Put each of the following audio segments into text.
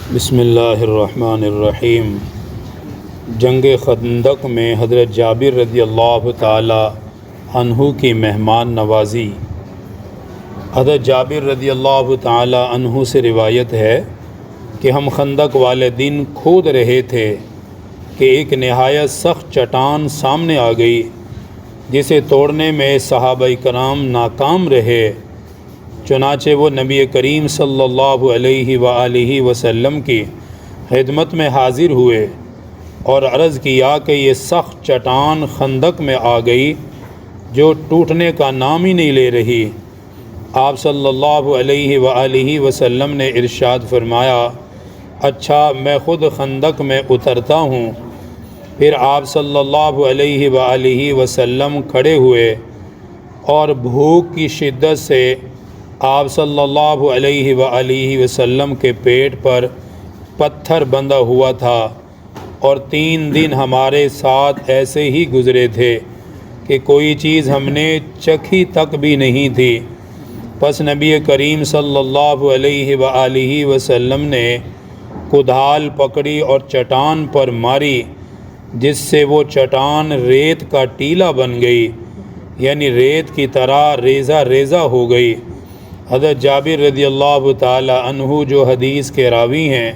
بسم اللہ الرحمن الرحیم۔ جنگ خندق میں حضرت جابر رضی اللہ تعالی عنہ کی مہمان نوازی۔ حضرت جابر رضی اللہ تعالی عنہ سے روایت ہے کہ ہم خندق والے دن کھود رہے تھے کہ ایک نہایت سخت چٹان سامنے آ گئی، جسے توڑنے میں صحابہ کرام ناکام رہے۔ چنانچہ وہ نبی کریم صلی اللہ علیہ وآلہ وسلم کی خدمت میں حاضر ہوئے اور عرض کیا کہ یہ سخت چٹان خندق میں آ گئی جو ٹوٹنے کا نام ہی نہیں لے رہی۔ آپ صلی اللہ علیہ وآلہ وسلم نے ارشاد فرمایا، اچھا میں خود خندق میں اترتا ہوں۔ پھر آپ صلی اللہ علیہ وآلہ وسلم کھڑے ہوئے اور بھوک کی شدت سے آپ صلی اللہ علیہ وآلہ وسلم کے پیٹ پر پتھر بندھا ہوا تھا، اور 3 دن ہمارے ساتھ ایسے ہی گزرے تھے کہ کوئی چیز ہم نے چکھی تک بھی نہیں تھی۔ پس نبی کریم صلی اللہ علیہ وآلہ وسلم نے کدال پکڑی اور چٹان پر ماری، جس سے وہ چٹان ریت کا ٹیلا بن گئی، یعنی ریت کی طرح ریزہ ریزہ ہو گئی۔ حضرت جابر رضی اللہ تعالی عنہ جو حدیث کے راوی ہیں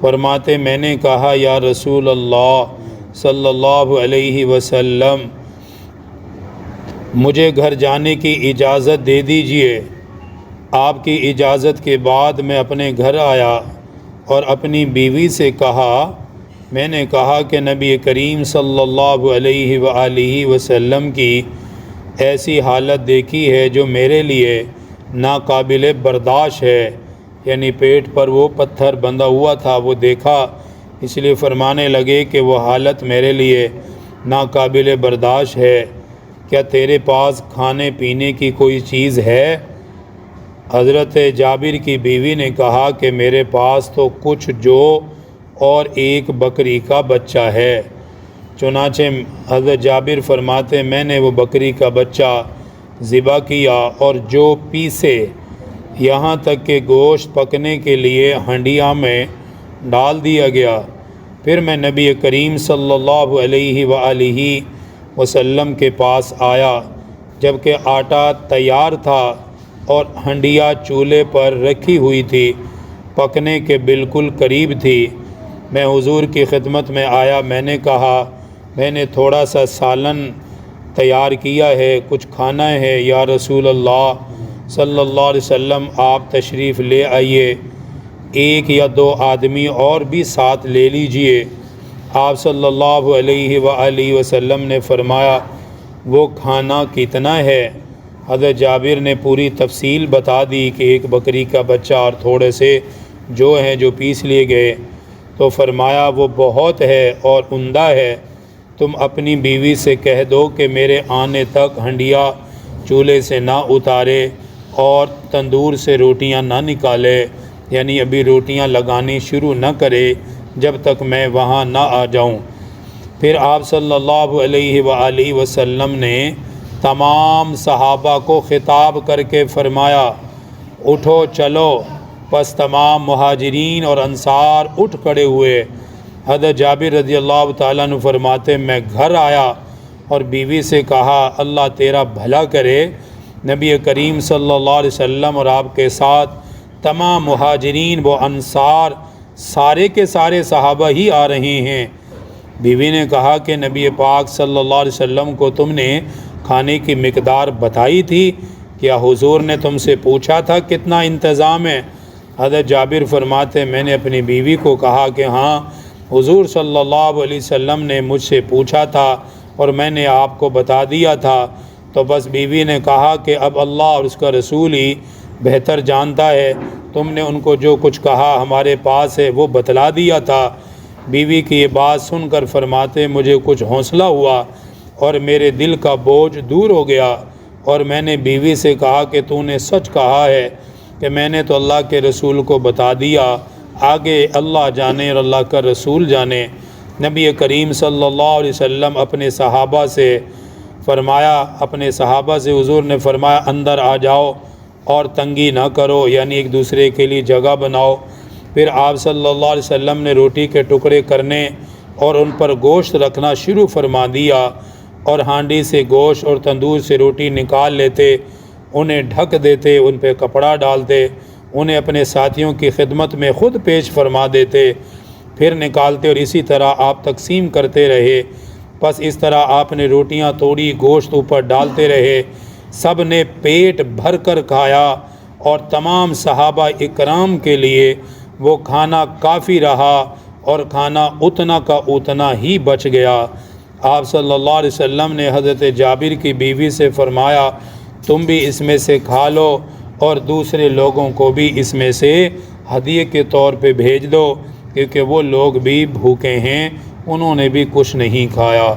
فرماتے، میں نے کہا یا رسول اللہ صلی اللہ علیہ وسلم، مجھے گھر جانے کی اجازت دے دیجئے۔ آپ کی اجازت کے بعد میں اپنے گھر آیا اور اپنی بیوی سے کہا، میں نے کہا کہ نبی کریم صلی اللہ علیہ وآلہ وسلم کی ایسی حالت دیکھی ہے جو میرے لیے ناقابل برداشت ہے، یعنی پیٹ پر وہ پتھر بندھا ہوا تھا، وہ دیکھا، اس لیے فرمانے لگے کہ وہ حالت میرے لیے ناقابل برداشت ہے، کیا تیرے پاس کھانے پینے کی کوئی چیز ہے؟ حضرت جابر کی بیوی نے کہا کہ میرے پاس تو کچھ جو اور ایک بکری کا بچہ ہے۔ چنانچہ حضرت جابر فرماتے، میں نے وہ بکری کا بچہ ذبح کیا اور جو پیسے، یہاں تک کہ گوشت پکنے کے لیے ہنڈیا میں ڈال دیا گیا۔ پھر میں نبی کریم صلی اللہ علیہ وآلہ وسلم کے پاس آیا، جبکہ آٹا تیار تھا اور ہنڈیا چولہے پر رکھی ہوئی تھی، پکنے کے بالکل قریب تھی۔ میں حضور کی خدمت میں آیا، میں نے کہا، میں نے تھوڑا سا سالن تیار کیا ہے، کچھ کھانا ہے یا رسول اللہ صلی اللہ علیہ وسلم، آپ تشریف لے آئیے، 1 یا 2 آدمی اور بھی ساتھ لے لیجئے۔ آپ صلی اللہ علیہ وآلہ وسلم نے فرمایا، وہ کھانا کتنا ہے؟ حضرت جابر نے پوری تفصیل بتا دی کہ 1 بکری کا بچہ اور تھوڑے سے جو ہیں جو پیس لیے گئے۔ تو فرمایا، وہ بہت ہے اور عمدہ ہے، تم اپنی بیوی سے کہہ دو کہ میرے آنے تک ہنڈیا چولہے سے نہ اتارے اور تندور سے روٹیاں نہ نکالے، یعنی ابھی روٹیاں لگانی شروع نہ کرے جب تک میں وہاں نہ آ جاؤں۔ پھر آپ صلی اللہ علیہ وآلہ وسلم نے تمام صحابہ کو خطاب کر کے فرمایا، اٹھو چلو۔ پس تمام مہاجرین اور انصار اٹھ کھڑے ہوئے۔ حضرت جابر رضی اللہ تعالیٰ عنہ فرماتے، میں گھر آیا اور بیوی سے کہا، اللہ تیرا بھلا کرے، نبی کریم صلی اللہ علیہ وسلم اور آپ کے ساتھ تمام مہاجرین و انصار سارے کے سارے صحابہ ہی آ رہے ہیں۔ بیوی نے کہا کہ نبی پاک صلی اللہ علیہ وسلم کو تم نے کھانے کی مقدار بتائی تھی؟ کیا حضور نے تم سے پوچھا تھا کتنا انتظام ہے؟ حضرت جابر فرماتے، میں نے اپنی بیوی کو کہا کہ ہاں، حضور صلی اللہ علیہ وسلم نے مجھ سے پوچھا تھا اور میں نے آپ کو بتا دیا تھا۔ تو بس بیوی نے کہا کہ اب اللہ اور اس کا رسول ہی بہتر جانتا ہے، تم نے ان کو جو کچھ کہا ہمارے پاس ہے وہ بتلا دیا تھا۔ بیوی کی یہ بات سن کر فرماتے، مجھے کچھ حوصلہ ہوا اور میرے دل کا بوجھ دور ہو گیا، اور میں نے بیوی سے کہا کہ تو نے سچ کہا ہے کہ میں نے تو اللہ کے رسول کو بتا دیا، آگے اللہ جانے اور اللہ کا رسول جانے۔ نبی کریم صلی اللہ علیہ وسلم اپنے صحابہ سے حضور نے فرمایا، اندر آ جاؤ اور تنگی نہ کرو، یعنی ایک دوسرے کے لیے جگہ بناؤ۔ پھر آپ صلی اللہ علیہ وسلم نے روٹی کے ٹکڑے کرنے اور ان پر گوشت رکھنا شروع فرما دیا، اور ہانڈی سے گوشت اور تندور سے روٹی نکال لیتے، انہیں ڈھک دیتے، ان پہ کپڑا ڈالتے، انہیں اپنے ساتھیوں کی خدمت میں خود پیش فرما دیتے، پھر نکالتے، اور اسی طرح آپ تقسیم کرتے رہے۔ پس اس طرح آپ نے روٹیاں توڑی، گوشت اوپر ڈالتے رہے، سب نے پیٹ بھر کر کھایا، اور تمام صحابہ اکرام کے لیے وہ کھانا کافی رہا، اور کھانا اتنا کا اتنا ہی بچ گیا۔ آپ صلی اللہ علیہ وسلم نے حضرت جابر کی بیوی سے فرمایا، تم بھی اس میں سے کھا لو، اور دوسرے لوگوں کو بھی اس میں سے ہدیے کے طور پہ بھیج دو، کیونکہ وہ لوگ بھی بھوکے ہیں، انہوں نے بھی کچھ نہیں کھایا۔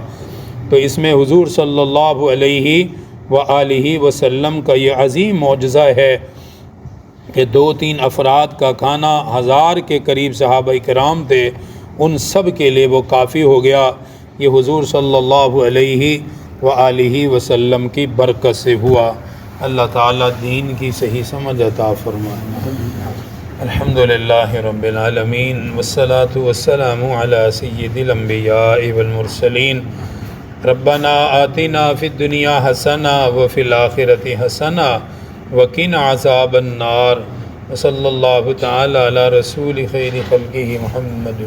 تو اس میں حضور صلی اللہ علیہ وآلہ وسلم کا یہ عظیم معجزہ ہے کہ 2-3 افراد کا کھانا، 1000 کے قریب صحابہ کرام تھے، ان سب کے لیے وہ کافی ہو گیا۔ یہ حضور صلی اللہ علیہ وآلہ وسلم کی برکت سے ہوا۔ اللہ تعالیٰ دین کی صحیح سمجھ عطا فرمائے۔ الحمدللہ رب العالمین، والصلاة والسلام علی سید الانبیاء والمرسلین۔ ربنا آتنا فی الدنیا حسنہ وفی الآخرۃ حسنہ وقنا عذاب النار۔ وصلی اللہ تعالی علی رسول خیر خلقہ محمد۔